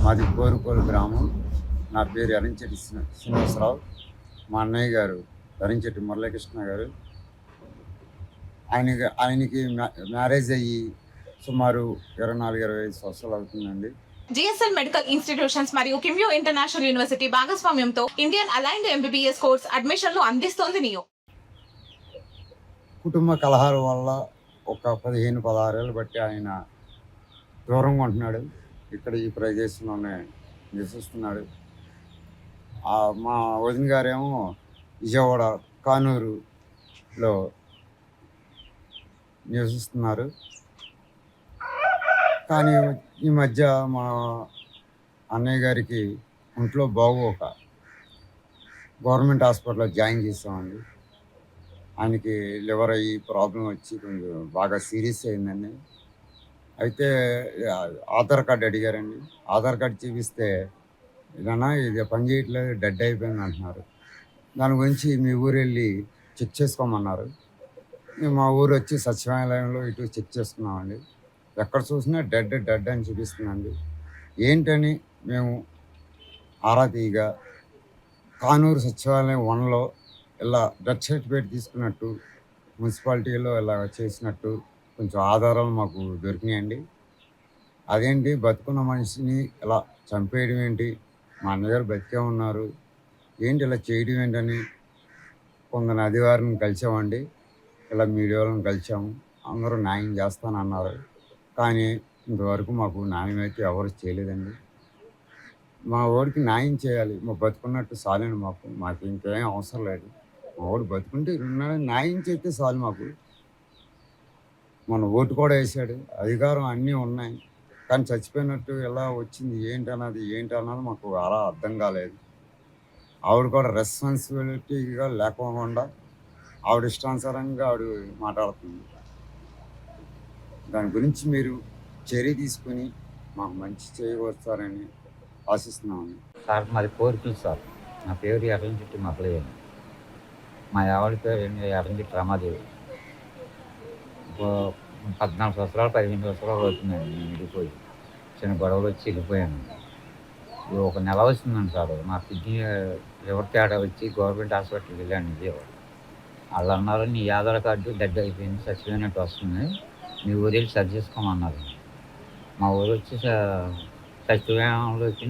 మాది కోరుకోలు గ్రామం. నా పేరు ఎరంచెట్టి శ్రీనివాసరావు. మా అన్నయ్య గారు ఎరంచెట్టి మురళీకృష్ణ గారు. ఆయనకి మ్యారేజ్ అయ్యి సుమారు 24-25 సంవత్సరాలు అవుతుందండి. జిఎస్ఎల్ మెడికల్ ఇన్స్టిట్యూషన్స్ మరియు కిమ్యూ ఇంటర్నేషనల్ యూనివర్సిటీ భాగస్వామ్యంతో ఇండియన్ అలైన్డ్ ఎంబీబీఎస్ కోర్స్ అడ్మిషన్లు అందిస్తోంది నియో. కుటుంబ కలహాల వల్ల ఒక 15-16 ఏళ్ళు బట్టి ఆయన దూరంగా ఉంటున్నాడు. ఇక్కడ ఈ ప్రదేశంలోనే నివసిస్తున్నాడు. మా వదిన గారేమో విజయవాడ కానూరులో నివసిస్తున్నారు. కానీ ఈ మధ్య మా అన్నయ్య గారికి ఒంట్లో బాగోక గవర్నమెంట్ హాస్పిటల్లో జాయిన్ చేసామండి. ఆయనకి లివర్ అయ్యి ప్రాబ్లం వచ్చి కొంచెం బాగా సీరియస్ అయిందండి. అయితే ఆధార్ కార్డు అడిగారండి. ఆధార్ కార్డు చూపిస్తే ఇదన్నా ఇది పని చేయట్లేదు, డెడ్ అయిపోయింది అంటున్నారు. దాని గురించి మీ ఊరు వెళ్ళి చెక్ చేసుకోమన్నారు. మా ఊరు వచ్చి సచివాలయంలో ఇటు చెక్ చేసుకున్నామండి. ఎక్కడ చూసినా డెడ్ అని చూపిస్తుందండి. ఏంటని మేము ఆరా తీయగా కానూరు సచివాలయం 1లో ఇలా డెత్ సర్టిఫికేట్ తీసుకున్నట్టు మున్సిపాలిటీలో ఇలా చేసినట్టు కొంచెం ఆధారాలు మాకు దొరికినాయండి. అదేంటి బతుకున్న మనిషిని ఇలా చంపేయడం ఏంటి, మా అన్నగారు బతికే ఉన్నారు, ఏంటి ఇలా చేయడం ఏంటని కొందరు అధికారులను కలిసామండి. ఇలా మీడియాలను కలిసాము. అందరూ న్యాయం చేస్తానన్నారు. కానీ ఇంతవరకు మాకు న్యాయం అయితే ఎవరు చేయలేదండి. మా వాడికి న్యాయం చేయాలి. మా బతుకున్నట్టు చాలండి మాకు ఇంకేం అవసరం లేదు. మా వాడు బతుకుంటే న్యాయం చేస్తే చాలు మాకు. మన ఓటు కూడా వేసాడు, అధికారం అన్నీ ఉన్నాయి. కానీ చచ్చిపోయినట్టు ఎలా వచ్చింది ఏంటన్నది మాకు అలా అర్థం కాలేదు. ఆవిడ కూడా రెస్పాన్సిబిలిటీగా లేకుండా ఆవిడ ఇష్టానుసారంగా ఆవిడ మాట్లాడుతుంది. దాని గురించి మీరు చర్య తీసుకుని మాకు మంచి చేయవస్తారని ఆశిస్తున్నామండి. సార్ మాది కోరికలు సార్. నా పేరు ఎర్రంచెట్టి మురళయ్య. మా ఆవిడ పేరు ఎర్రంచెట్టి రమాదేవి. 14 సంవత్సరాలు 15 సంవత్సరాలు అవుతుందండి నేను వెళ్ళిపోయి. చిన్న గొడవలు వచ్చి వెళ్ళిపోయాను. ఒక నెల వస్తుందండి సార్. మా కిడ్నీ లివర్ తేడా వచ్చి గవర్నమెంట్ హాస్పిటల్కి వెళ్ళాను విజయవాడ. వాళ్ళు అన్నారు నీ ఆధార్ కార్డు డెడ్ అయిపోయింది, చచ్చిపోయినట్టు వస్తుంది, మీ ఊరు వెళ్ళి సరి చేసుకోమన్నారు. మా ఊరు వచ్చి సచివాలయంలోకి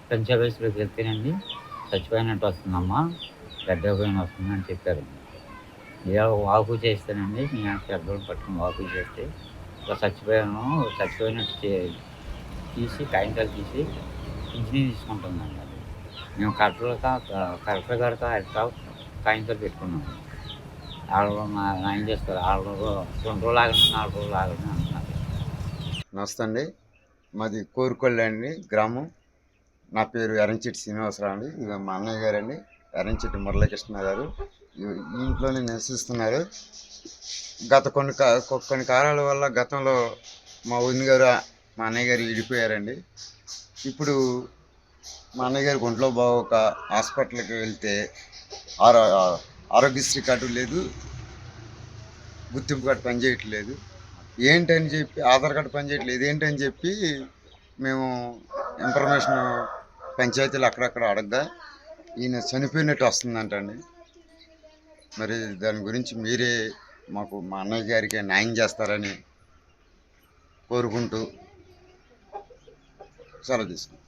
పంచాయతీలోకి వెళ్తేనండి చచ్చిపోయినట్టు వస్తుందమ్మా, డెడ్ అయిపోయిన వస్తుంది అని చెప్పారు. ఇలా వాకు చేస్తేనండి నేను పెద్దోళ్ళు పట్టుకుని వాకు చేస్తే ఇలా చచ్చిపోయినట్టు తీసి కాగితాలు తీసి ఇంజనీర్ తీసుకుంటుందండి. అది మేము కలెక్టర్ గారితో కాగితాలు పెట్టుకున్నాము. వాళ్ళు న్యాయం చేస్తారు. 2 రోజులు ఆగండి, 4 రోజులు ఆగండి అంటున్నారు. నమస్తే అండి. మాది కోరుకొల్లు అండి గ్రామం. నా పేరు ఎరంచెట్టి శ్రీనివాసరావు అండి. ఇది మా అన్నయ్య గారు అండి, ఎరంచెట్టి మురళీకృష్ణ గారు. ఈ ఇంట్లోనే నివసిస్తున్నారు. గత కొన్ని కారణాల వల్ల గతంలో మా వదిన గారు మా అన్నయ్య గారు విడిపోయారండి. ఇప్పుడు మా అన్నయ్య గారికి ఒంట్లో బాగోక హాస్పిటల్కి వెళ్తే ఆరోగ్యశ్రీ కార్డు లేదు, గుర్తింపు కార్డు పనిచేయట్లేదు, ఏంటని చెప్పి ఆధార్ కార్డు పనిచేయట్లేదు ఏంటని చెప్పి మేము ఇన్ఫర్మేషన్ పంచాయతీలు అక్కడక్కడ అడగగా ఈయన చనిపోయినట్టు వస్తుందంటండి. మరి దాని గురించి మీరే మాకు మా అన్నయ్య గారికి న్యాయం చేస్తారని కోరుకుంటూ సెలవు తీసుకుంటాం.